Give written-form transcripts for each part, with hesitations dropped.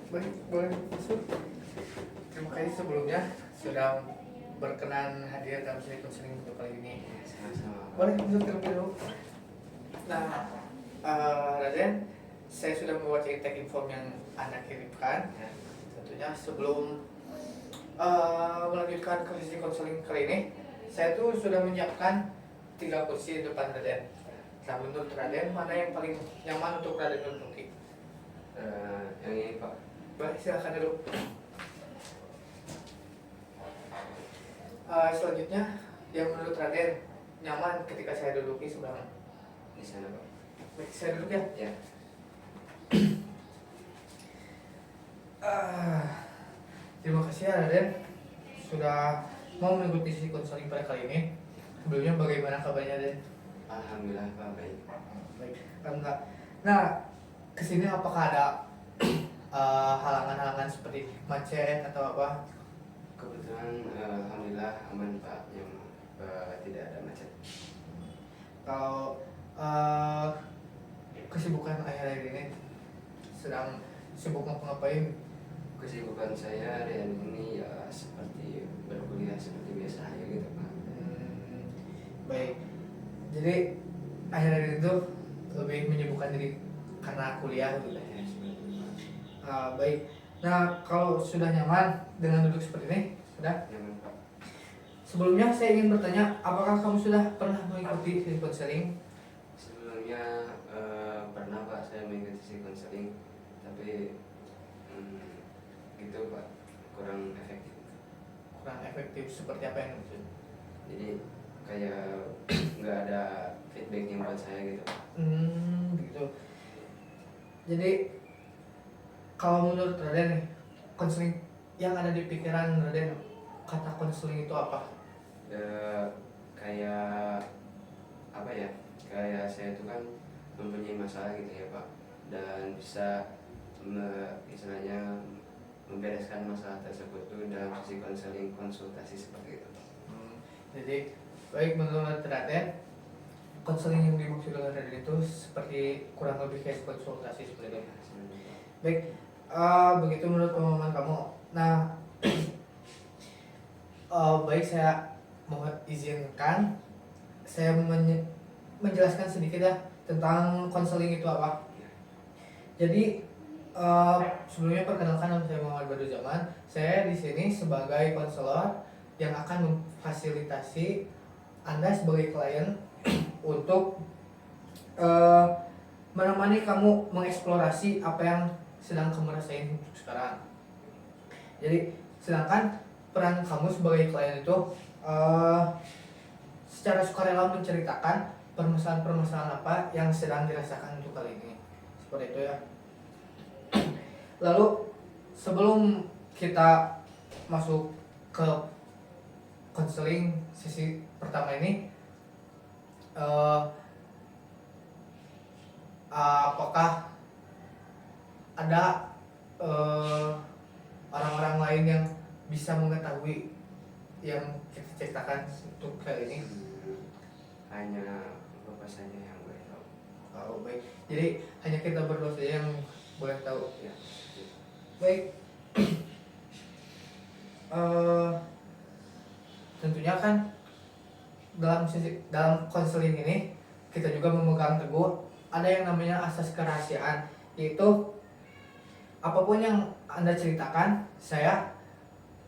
Baik, boleh masuk. Terima kasih sebelumnya sudah berkenan hadir dalam sesi konseling untuk kali ini. Sama-sama. Boleh masuk terlebih dahulu. Nah, Raden, saya sudah membaca intake form yang Anda kirimkan. Ya. Tentunya sebelum melanjutkan ke sesi konseling kali ini, saya tuh sudah menyiapkan 3 kursi di depan Raden. Nah, menurut Raden, mana yang paling nyaman untuk Raden duduki? Yang ini Pak. Baik, silakan dulu. Selanjutnya, yang menurut Raden nyaman ketika saya duduki sebelah mana? Di sana Pak. Baik, saya duduk ya. Ya. Terima kasih ya Raden sudah mau mengikuti sesi konseling pada kali ini. Sebelumnya bagaimana kabarnya Raden? Alhamdulillah Pak, baik. Baik, alhamdulillah. Nah, kesini apakah ada halangan-halangan seperti macet atau apa? Kebetulan alhamdulillah aman Pak, yang tidak ada macet. Kalau kesibukan akhir-akhir ini sedang sibuk ngapain? Kesibukan saya hari ini ya seperti berkuliah seperti biasa aja gitu Pak. Baik. Jadi akhir-akhir itu lebih menyibukkan diri karena kuliah gitu. Ya, seperti itu Pak. Baik. Nah, kalau sudah nyaman dengan duduk seperti ini, sudah. Nyaman Pak. Sebelumnya saya ingin bertanya, apakah kamu sudah pernah mengikuti sesi konseling? Sebelumnya pernah Pak saya mengikuti sesi konseling, tapi gitu Pak, kurang efektif. Kurang efektif seperti apa yang maksud? Jadi kayak nggak ada feedbacknya buat saya gitu Pak. Gitu. Jadi kalau menurut Raden nih, konseling yang ada di pikiran Raden, kata konseling itu apa? Kayak apa ya, kayak saya itu kan mempunyai masalah gitu ya Pak, dan bisa istilahnya membereskan masalah tersebut tuh dalam sesi konseling konsultasi seperti itu. Jadi baik, menurut Raden, konseling yang dimaksud dengan Raden itu seperti kurang lebih kayak konsultasi seperti itu. Baik, begitu menurut pemahaman kamu. Nah, baik, saya mohon izinkan saya menjelaskan sedikit ya tentang konseling itu apa. Jadi sebelumnya perkenalkan, nama saya Muhammad Badruzaman. Saya di sini sebagai konselor yang akan memfasilitasi Anda sebagai klien untuk menemani kamu mengeksplorasi apa yang sedang kamu rasain sekarang. Jadi sedangkan peran kamu sebagai klien itu secara sukarela menceritakan permasalahan-permasalahan apa yang sedang dirasakan untuk kali ini. Seperti itu ya. Lalu sebelum kita masuk ke konseling sesi pertama ini, apakah ada orang-orang lain yang bisa mengetahui yang kita ceritakan untuk kali ini? Hanya Bapak saja yang boleh tahu. Baik, jadi hanya kita berdua saja yang boleh tahu. Ya. Baik. Tentunya kan dalam konseling ini kita juga memegang teguh ada yang namanya asas kerahasiaan, yaitu apapun yang Anda ceritakan, saya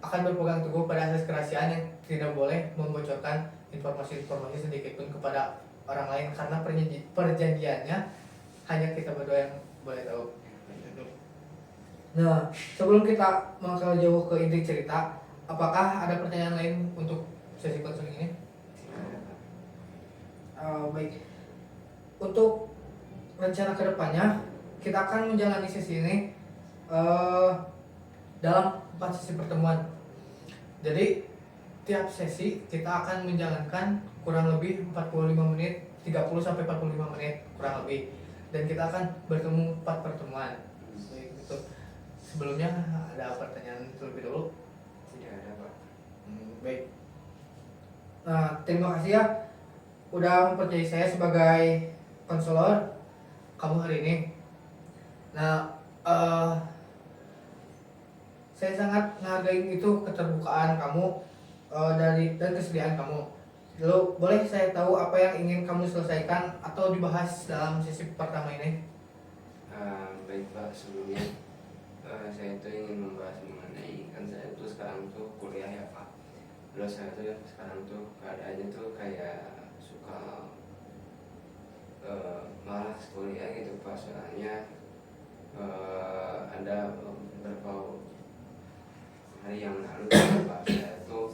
akan berpegang teguh pada asas kerahasiaan yang tidak boleh membocorkan informasi-informasi sedikit pun kepada orang lain, karena perjanjiannya hanya kita berdua yang boleh tahu. Nah, sebelum kita melangkah jauh ke inti cerita, apakah ada pertanyaan lain untuk sesi konseling ini? Baik. Untuk rencana kedepannya, kita akan menjalani sesi ini dalam 4 sesi pertemuan. Jadi tiap sesi kita akan menjalankan kurang lebih 45 menit, 30-45 menit kurang lebih. Dan kita akan bertemu 4 pertemuan. Baik, gitu. Sebelumnya ada pertanyaan terlebih dahulu? Tidak ada Pak. Baik. Nah, terima kasih ya udah mempercayai saya sebagai konselor kamu hari ini. Nah, saya sangat menghargai itu keterbukaan kamu dan kesediaan kamu. Lalu boleh saya tahu apa yang ingin kamu selesaikan atau dibahas dalam sesi pertama ini? Baik Pak, sebelumnya saya tuh ingin membahas mengenai, kan saya tuh sekarang tuh kuliah ya Pak. Terus saya tuh sekarang tuh keadaannya tuh kayak suka malas kuliah gitu Pak, soalnya ada beberapa hari yang lalu gitu, Pak, saya tuh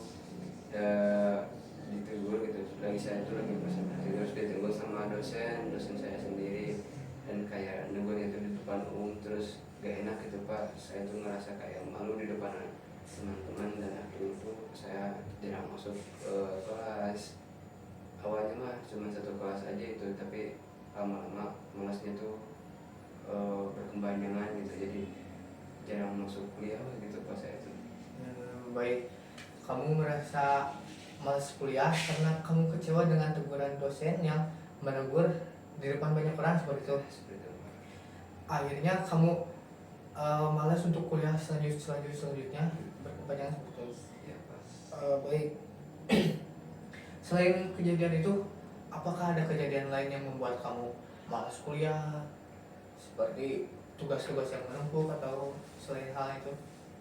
ditegur gitu, lagi saya tuh lagi presentasi terus ditegur sama dosen saya sendiri, dan kayak negur itu di depan umum, terus gak enak gitu Pak. Saya tuh ngerasa kayak malu di depan teman-teman, dan akhirnya tuh saya tidak masuk ke kelas. Awalnya mah cuma satu kelas aja itu, tapi lama-lama malasnya tuh berkepanjangan gitu, jadi jarang masuk kuliah gitu Pak saya tuh. Baik, kamu merasa malas kuliah karena kamu kecewa dengan teguran dosen yang menegur di depan banyak orang seperti itu. Seperti itu Pak. Akhirnya kamu malas untuk kuliah selanjutnya berkepanjangan seperti itu. Iya Pak. Baik. Selain kejadian itu, apakah ada kejadian lain yang membuat kamu malas kuliah? Seperti tugas-tugas yang menumpuk atau selain hal itu?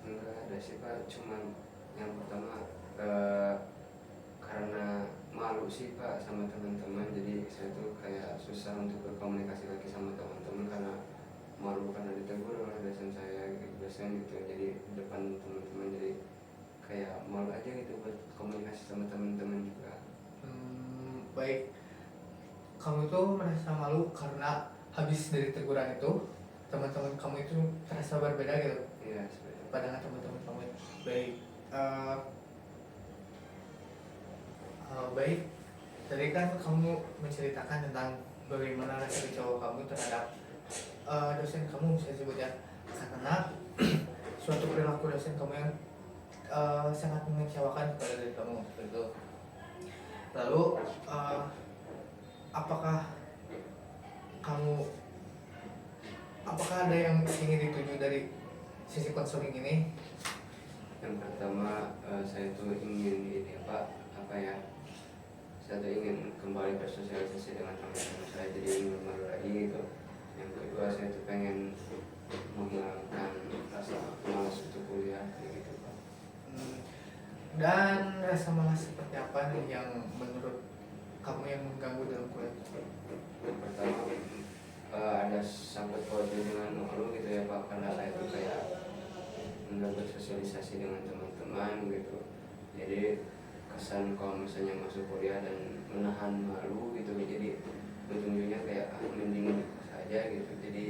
Enggak ada sih Pak, cuman yang pertama karena malu sih Pak sama teman-teman, jadi saya tuh kayak susah untuk berkomunikasi lagi sama teman-teman karena malu, karena ditegur oleh dosen gitu, jadi depan teman-teman, jadi kayak malu aja gitu buat komunikasi sama teman-teman juga. Baik, kamu tuh merasa malu karena habis dari teguran itu teman-teman kamu itu terasa berbeda gitu Iya seperti itu. pandangan teman-teman kamu. Baik, baik. Tadi kan kamu menceritakan tentang bagaimana rasa kecewa kamu terhadap dosen kamu, bisa sebut ya, karena suatu perilaku dosen kamu yang sangat mengecewakan kepada diri kamu gitu. Lalu apakah ada yang ingin dituju dari sisi konseling ini? Yang pertama saya tuh ingin ini apa ya, saya tuh ingin kembali bersosialisasi dengan teman-teman saya, jadi ingin malu lagi gitu. Yang kedua saya tuh pengen menghilangkan rasa malas untuk kuliah kayak gitu Pak. Dan rasa malas seperti apa nih yang menurut kamu yang mengganggu dalam kuliah? Yang pertama ada sangkut pautnya dengan malu gitu ya Pak, karena saya tuh kayak nggak bersosialisasi dengan teman-teman gitu, jadi kesan kalau misalnya masuk kuliah dan menahan malu gitu, jadi ujung-ujungnya kayak mending saja gitu, jadi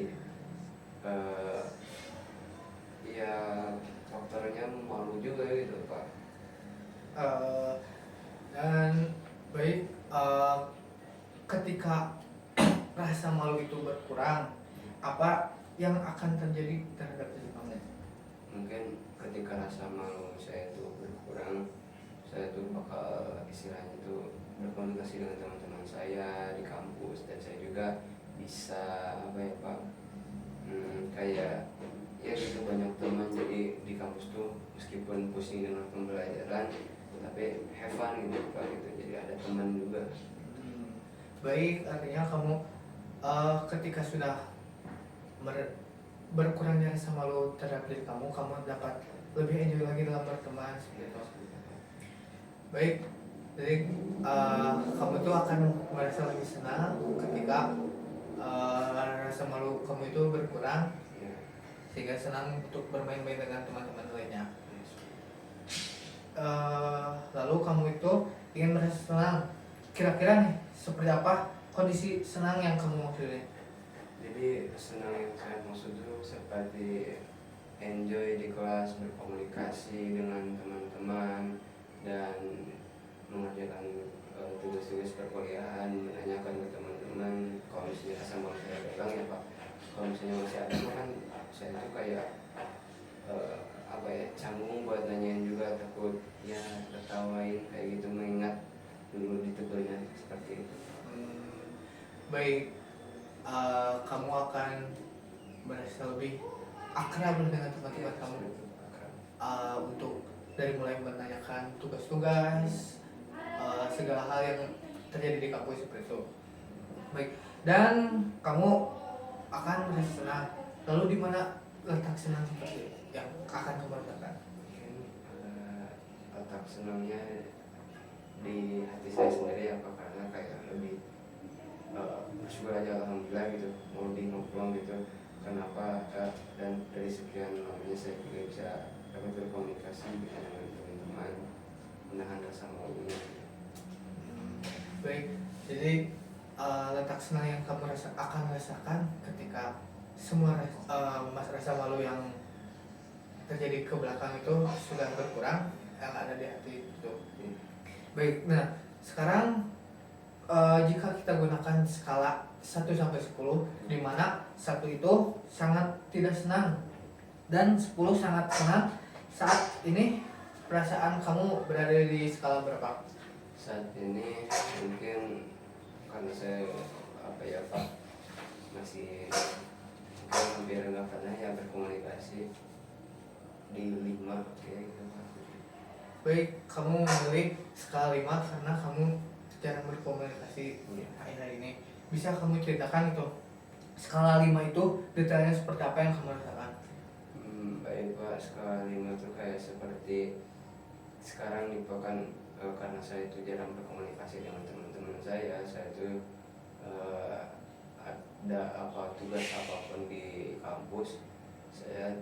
ya faktornya malu juga gitu Pak. Dan baik, ketika rasa malu itu berkurang, apa yang akan terjadi terhadap diri kamu? Mungkin ketika rasa malu saya itu berkurang, saya tuh bakal istilahnya tuh berkomunikasi dengan teman-teman saya di kampus, dan saya juga bisa apa ya Pak, kayak ya gitu banyak teman, jadi di kampus tuh meskipun pusing dengan pembelajaran tapi have fun gitu Pak gitu, jadi ada teman juga. Baik, artinya kamu ketika sudah berkurangnya rasa malu terhadap diri kamu, kamu dapat lebih enjoy lagi dalam berteman seperti itu. Baik, jadi kamu tuh akan merasa lebih senang ketika rasa malu kamu itu berkurang, Ya. sehingga senang untuk bermain-main dengan teman-teman lainnya. Lalu kamu itu ingin merasa senang, kira-kira nih seperti apa kondisi senang yang kamu maksudnya? Jadi senang yang saya maksud itu seperti enjoy di kelas, berkomunikasi dengan teman-teman, dan mengerjakan tugas-tugas perkuliahan, menanyakan ke teman-teman. Kalau misalnya rasa malu saya pegang ya Pak, kalau misalnya masih ada kan saya tuh kayak apa ya, canggung buat nanyain juga, takut ya ketawain kayak gitu, mengingat dulu ditegurnya seperti itu. Baik, kamu akan merasa lebih akrab dengan teman-teman kamu. untuk dari mulai menanyakan tugas-tugas, segala hal yang terjadi di kampus seperti itu. Baik, dan kamu akan merasa senang. Lalu di mana letak senang seperti yang akan kamu rasakan? Mungkin letak senangnya di hati saya sendiri, apa karena kayak lebih bersyukur aja, alhamdulillah gitu, mau di nongkrong gitu. Kenapa dan dari sekian lamanya saya juga bisa dapat berkomunikasi gitu dengan teman-teman, menahan rasa malunya. Baik, jadi letak senang yang kamu akan rasakan ketika semua rasa malu yang terjadi ke belakang itu sudah berkurang, yang ada di hati itu. Baik, nah sekarang jika kita gunakan skala 1 sampai 10, di mana 1 itu sangat tidak senang dan 10 sangat senang, saat ini perasaan kamu berada di skala berapa? Saat ini mungkin karena saya Pak, masih mungkin hampir nggak pernah ya berkomunikasi, di 5 kayak gitu Pak. Baik, kamu memilih skala 5 karena kamu jarang berkomunikasi akhir-akhir ini. Bisa kamu ceritakan itu skala 5 itu detailnya seperti apa yang kamu rasakan? Baik Pak, skala 5 itu kayak seperti sekarang nih Pak, kan karena saya itu jarang berkomunikasi dengan teman-teman saya itu ada tugas apapun di kampus, saya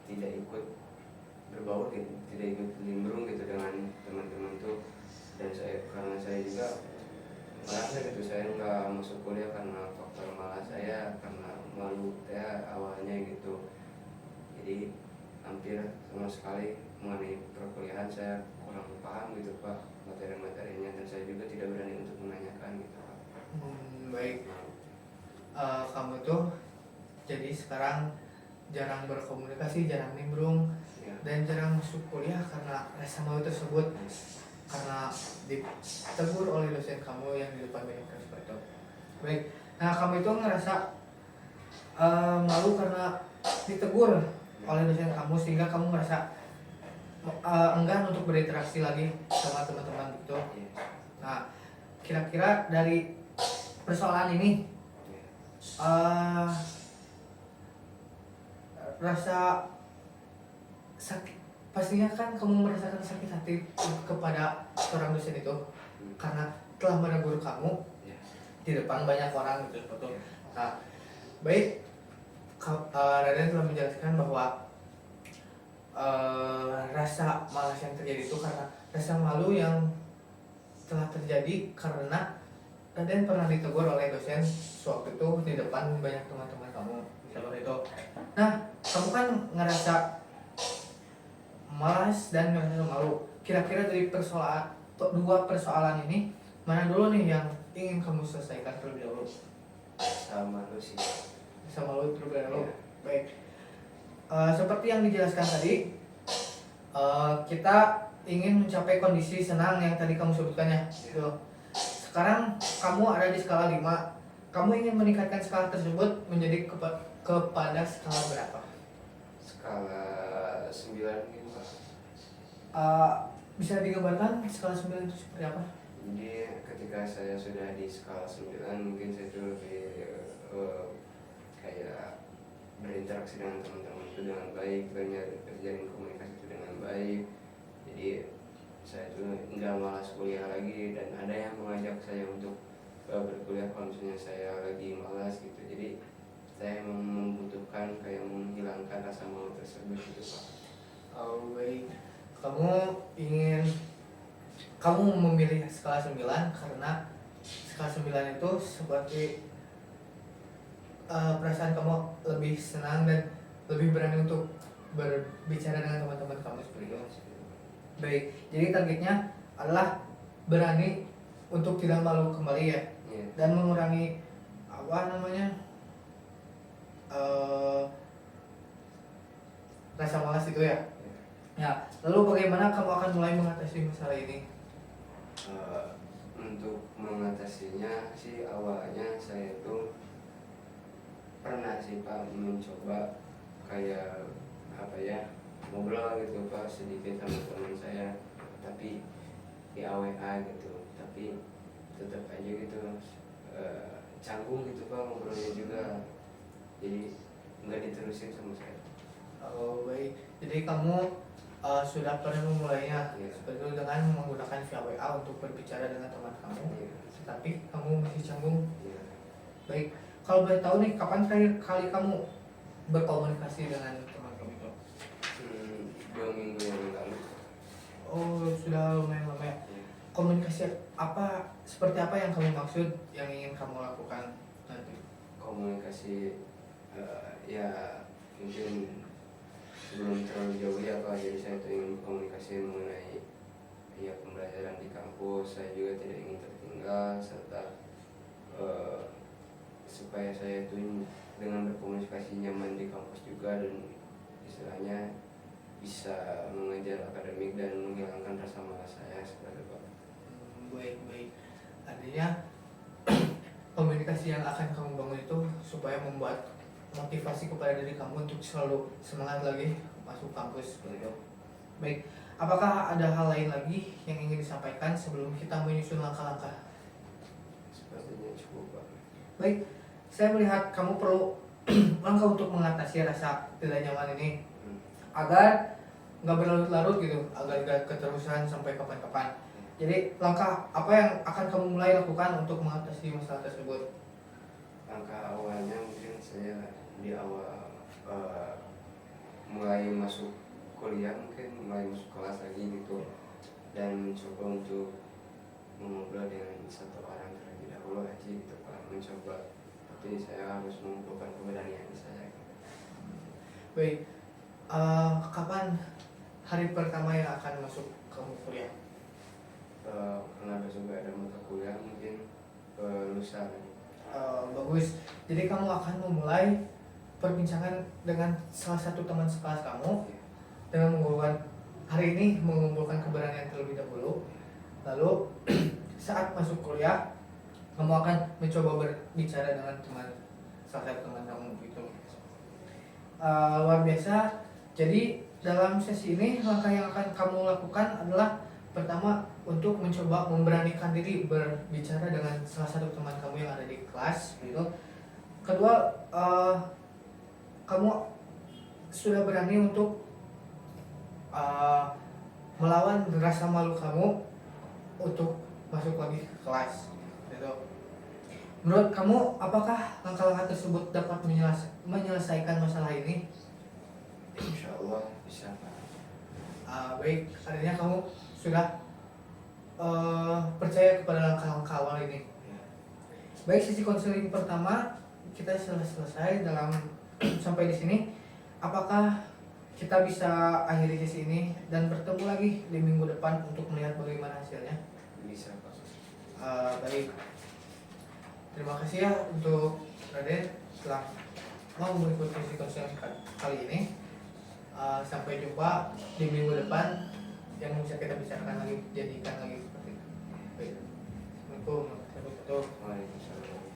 tidak ikut berbaur gitu, tidak ikut nimbrung gitu dengan teman-teman tuh. Dan karena saya juga merasa gitu, saya nggak masuk kuliah karena faktor malas saya, karena malu ya awalnya gitu. Jadi hampir sama sekali mengenai perkuliahan saya kurang paham gitu Pak, materi-materinya, dan saya juga tidak berani untuk menanyakan gitu Pak. Baik, kamu tuh jadi sekarang jarang berkomunikasi, jarang nimbrung, Ya. dan jarang masuk kuliah karena rasa malu tersebut, karena ditegur oleh dosen kamu yang di depan banyak orang seperti itu. Baik, nah kamu itu ngerasa malu karena ditegur oleh dosen kamu, sehingga kamu merasa enggan untuk berinteraksi lagi sama teman-teman gitu. Ya. Nah, kira-kira dari persoalan ini rasa sakit, pastinya kan kamu merasakan sakit hati kepada seorang dosen itu karena telah menegur kamu Ya. di depan banyak orang gitu seperti itu. Nah, baik, Raden telah menjelaskan bahwa rasa malas yang terjadi itu karena rasa malu yang telah terjadi karena Raden pernah ditegur oleh dosen sewaktu itu di depan banyak teman-teman kamu seperti itu. Nah, kamu kan ngerasa malas dan ngerasa malu. Kira-kira dari dua persoalan ini, mana dulu nih yang ingin kamu selesaikan terlebih dahulu? Sama lu sih. Sama malu terlebih dahulu. Ya. Baik. Seperti yang dijelaskan tadi, kita ingin mencapai kondisi senang yang tadi kamu sebutkan ya. Gitu. Sekarang kamu ada di skala 5. Kamu ingin meningkatkan skala tersebut menjadi kepada skala berapa? Skala 9 gitu Pak. Bisa digambarkan skala 9 itu seperti apa? Jadi ketika saya sudah di skala 9, mungkin saya itu lebih kayak berinteraksi dengan teman-teman itu dengan baik, terjalin komunikasi itu dengan baik. Jadi saya itu nggak malas kuliah lagi, dan ada yang mengajak saya untuk berkuliah kalau misalnya saya lagi malas gitu. Jadi saya membutuhkan kayak menghilangkan rasa malu tersebut gitu Pak. Oh, baik. Kamu memilih skala 9 karena skala 9 itu seperti perasaan kamu lebih senang dan lebih berani untuk berbicara dengan teman-teman kamu seperti itu. Baik, jadi targetnya adalah berani untuk tidak malu kembali ya, Iya. dan mengurangi apa namanya rasa malas itu ya. Ya, lalu bagaimana kamu akan mulai mengatasi masalah ini? Untuk mengatasinya sih, awalnya saya itu pernah sih Pak mencoba kayak apa ya, ngobrol gitu Pak sedikit sama teman saya, tapi di AWA gitu, tapi tetap aja gitu canggung gitu Pak ngobrolnya juga, jadi nggak diterusin sama saya. Oh, baik. Jadi kamu sudah pernah memulainya Iya. seperti itu dengan menggunakan via WA untuk berbicara dengan teman kamu, Iya. tapi kamu masih canggung. Iya. Baik. Kalau boleh tahu nih, kapan terakhir kali kamu berkomunikasi dengan teman kamu itu? 2 minggu yang lalu. Oh, sudah lumayan lama ya. Iya. Komunikasi apa, seperti apa yang kamu maksud yang ingin kamu lakukan nanti? Komunikasi ya mungkin sebelum terlalu jauh ya Pak, jadi saya tuh ingin komunikasi mengenai ya pembelajaran di kampus, saya juga tidak ingin tertinggal, serta supaya saya itu dengan berkomunikasi nyaman di kampus juga, dan istilahnya bisa mengejar akademik dan menghilangkan rasa malas saya seperti itu Pak. Baik, baik. Artinya komunikasi yang akan kamu bangun itu supaya membuat motivasi kepada diri kamu untuk selalu semangat lagi masuk kampus seperti itu. Baik, apakah ada hal lain lagi yang ingin disampaikan sebelum kita menyusun langkah-langkah? Sepertinya cukup Pak. Baik, saya melihat kamu perlu langkah untuk mengatasi rasa tidak nyaman ini agar nggak berlarut-larut gitu, agar nggak keterusan sampai kapan-kapan. Jadi langkah apa yang akan kamu mulai lakukan untuk mengatasi masalah tersebut? Langkah awalnya mungkin saya di awal mulai masuk kuliah, mungkin mulai masuk kelas lagi gitu, dan mencoba untuk mengobrol dengan satu orang terlebih dahulu aja gitu Pak, mencoba, tapi saya harus mengumpulkan keberanian saya. Baik, kapan hari pertama yang akan masuk kamu kuliah? Karena besok gak ada mata kuliah, mungkin lusa. Bagus. Jadi kamu akan memulai perbincangan dengan salah satu teman sekelas kamu dengan mengumpulkan hari ini mengumpulkan keberanian terlebih dahulu. Lalu saat masuk kuliah kamu akan mencoba berbicara dengan salah satu teman kamu gitu. Luar biasa. Jadi dalam sesi ini langkah yang akan kamu lakukan adalah pertama untuk mencoba memberanikan diri berbicara dengan salah satu teman kamu yang ada di kelas gitu. Kedua, kamu sudah berani untuk melawan rasa malu kamu untuk masuk lagi ke kelas gitu. Menurut kamu apakah langkah-langkah tersebut dapat menyelesaikan masalah ini? Insya Allah bisa Pak. Baik, artinya kamu sudah percaya kepada langkah-langkah awal ini. Ya. Baik, sesi konseling pertama kita sudah selesai dalam sampai di sini. Apakah kita bisa akhiri sesi ini dan bertemu lagi di minggu depan untuk melihat bagaimana hasilnya? Bisa Pak. Baik, terima kasih ya untuk Raden telah mau mengikuti sesi konseling kali ini. Sampai jumpa di minggu depan yang bisa kita bicarakan lagi, jadikan lagi seperti itu. Baik. Assalamualaikum warahmatullahi wabarakatuh. Waalaikumsalam.